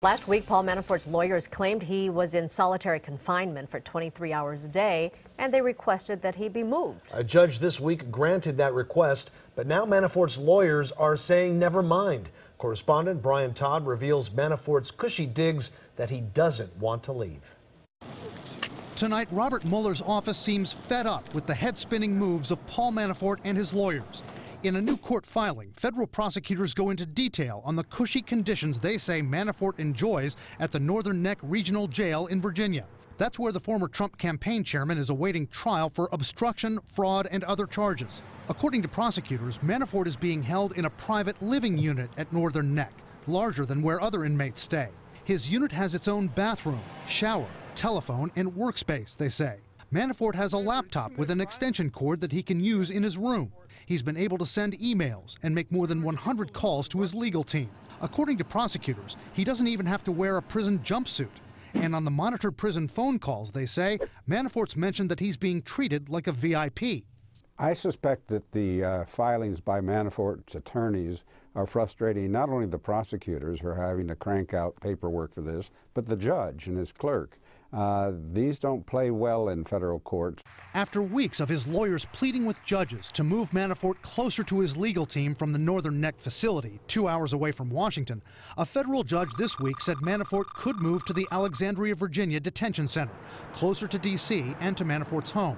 Last week, Paul Manafort's lawyers claimed he was in solitary confinement for 23 hours a day, and they requested that he be moved. A judge this week granted that request, but now Manafort's lawyers are saying never mind. Correspondent Brian Todd reveals Manafort's cushy digs that he doesn't want to leave. Tonight, Robert Mueller's office seems fed up with the head-spinning moves of Paul Manafort and his lawyers. In a new court filing, federal prosecutors go into detail on the cushy conditions they say Manafort enjoys at the Northern Neck Regional Jail in Virginia. That's where the former Trump campaign chairman is awaiting trial for obstruction, fraud, and other charges. According to prosecutors, Manafort is being held in a private living unit at Northern Neck, larger than where other inmates stay. His unit has its own bathroom, shower, telephone, and workspace, they say. Manafort has a laptop with an extension cord that he can use in his room. He's been able to send emails and make more than 100 calls to his legal team. According to prosecutors, he doesn't even have to wear a prison jumpsuit. And on the monitored prison phone calls, they say, Manafort's mentioned that he's being treated like a VIP. I suspect that the filings by Manafort's attorneys are frustrating not only the prosecutors who are having to crank out paperwork for this, but the judge and his clerk. These don't play well in federal courts. After weeks of his lawyers pleading with judges to move Manafort closer to his legal team from the Northern Neck facility, 2 hours away from Washington, a federal judge this week said Manafort could move to the Alexandria, Virginia detention center, closer to D.C. and to Manafort's home.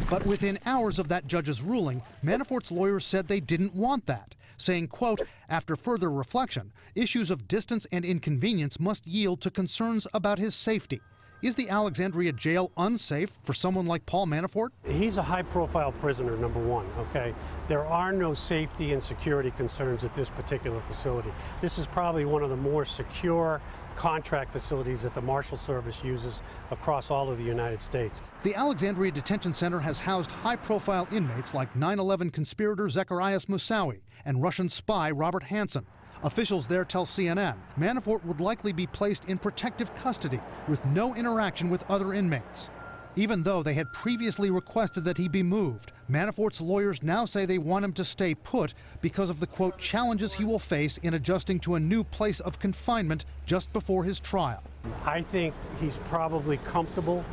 But within hours of that judge's ruling, Manafort's lawyers said they didn't want that, saying, quote, after further reflection, issues of distance and inconvenience must yield to concerns about his safety. Is the Alexandria jail unsafe for someone like Paul Manafort? He's a high-profile prisoner, number one, okay? There are no safety and security concerns at this particular facility. This is probably one of the more secure contract facilities that the Marshal Service uses across all of the United States. The Alexandria Detention Center has housed high-profile inmates like 9/11 conspirator Zacarias Moussaoui and Russian spy Robert Hanssen. Officials there tell CNN Manafort would likely be placed in protective custody with no interaction with other inmates. Even though they had previously requested that he be moved, Manafort's lawyers now say they want him to stay put because of the, quote, challenges he will face in adjusting to a new place of confinement just before his trial. I think he's probably comfortable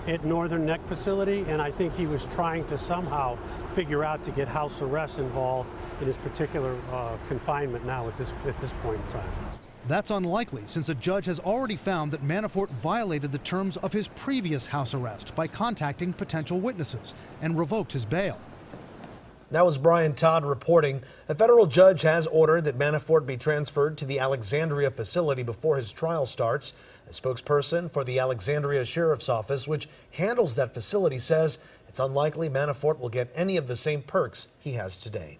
at Northern Neck facility, and I think he was trying to somehow figure out to get house arrest involved in his particular confinement now at this point in time. That's unlikely, since a judge has already found that Manafort violated the terms of his previous house arrest by contacting potential witnesses and revoked his bail. That was Brian Todd reporting. A federal judge has ordered that Manafort be transferred to the Alexandria facility before his trial starts. A spokesperson for the Alexandria Sheriff's Office, which handles that facility, says it's unlikely Manafort will get any of the same perks he has today.